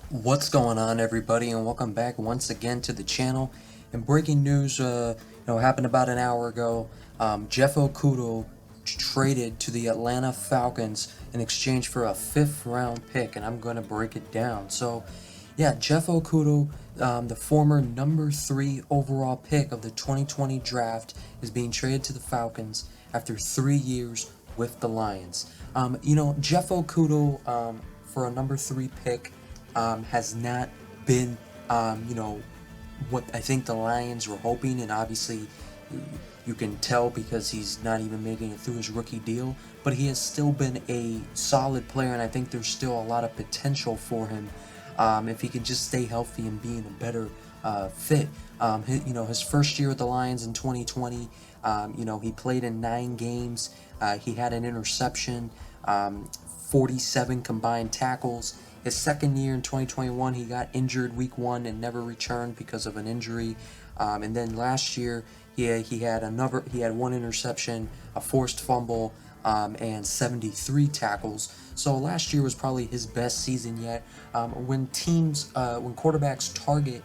What's going on, everybody, and welcome back once again to the channel. And breaking news, happened about an hour ago. Jeff Okudah traded to the Atlanta Falcons in exchange for a fifth-round pick, and I'm going to break it down. So, yeah, Jeff Okudah, the former number 3 overall pick of the 2020 draft, is being traded to the Falcons after 3 years with the Lions. Jeff Okudah, for a number 3 pick, has not been, what I think the Lions were hoping, and obviously you can tell because he's not even making it through his rookie deal, but he has still been a solid player, and I think there's still a lot of potential for him if he can just stay healthy and be in a better fit. His first year with the Lions in 2020, he played in 9 games. He had an interception, 47 combined tackles. His second year in 2021, he got injured week 1 and never returned because of an injury. And then last year, he had 1 interception, a forced fumble, and 73 tackles. So last year was probably his best season yet. When quarterbacks target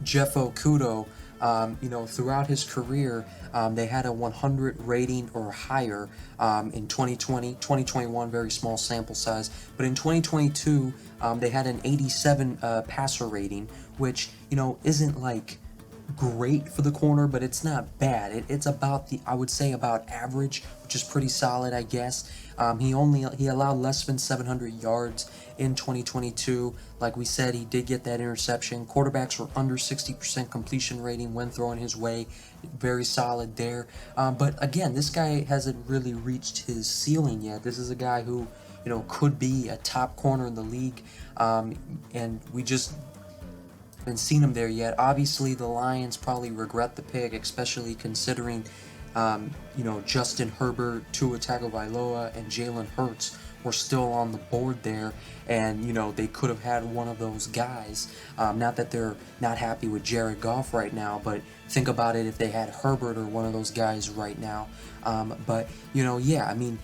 Jeff Okudah, throughout his career, they had a 100 rating or higher in 2020, 2021, very small sample size. But in 2022, they had an 87 passer rating, which, isn't like great for the corner, but it's not bad. It's about I would say about average, which is pretty solid, I guess. He allowed less than 700 yards in 2022. Like we said, he did get that interception. Quarterbacks were under 60% completion rating when throwing his way. Very solid there. But again, this guy hasn't really reached his ceiling yet. This is a guy who, could be a top corner in the league, and we just haven't seen him there yet. Obviously, the Lions probably regret the pick, especially considering, Justin Herbert, Tua Tagovailoa, and Jalen Hurts were still on the board there, and they could have had one of those guys. Not that they're not happy with Jared Goff right now, but think about it if they had Herbert or one of those guys right now. Yeah, I mean,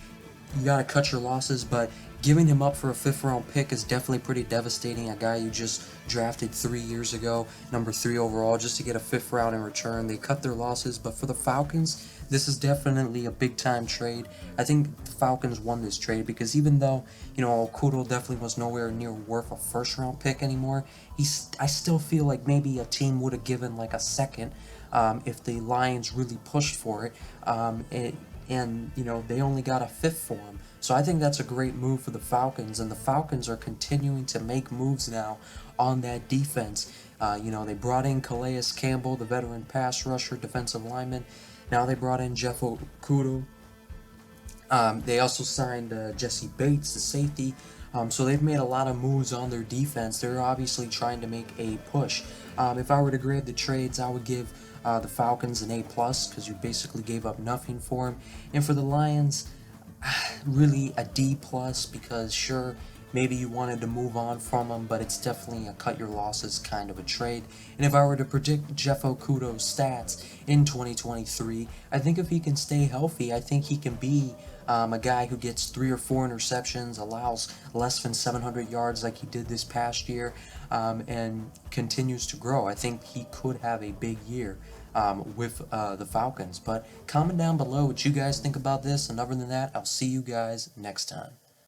you gotta cut your losses, but giving him up for a 5th-round pick is definitely pretty devastating. A guy you just drafted 3 years ago, number 3 overall, just to get a 5th round in return. They cut their losses, but for the Falcons, this is definitely a big-time trade. I think the Falcons won this trade because even though, Okudah definitely was nowhere near worth a 1st-round pick anymore, I still feel like maybe a team would have given like a second if the Lions really pushed for it. And they only got a 5th for him. So I think that's a great move for the Falcons, and the Falcons are continuing to make moves now on that defense. They brought in Calais Campbell, the veteran pass rusher, defensive lineman. Now they brought in Jeff Okudah. They also signed Jesse Bates, the safety. So they've made a lot of moves on their defense. They're obviously trying to make a push. If I were to grade the trades, I would give the Falcons an A+, because you basically gave up nothing for them. And for the Lions, really a D+, because sure, maybe you wanted to move on from them, but it's definitely a cut your losses kind of a trade. And if I were to predict Jeff Okudah's stats in 2023, I think if he can stay healthy, I think he can be a guy who gets 3 or 4 interceptions, allows less than 700 yards like he did this past year, and continues to grow. I think he could have a big year with the Falcons. But comment down below what you guys think about this, and other than that, I'll see you guys next time.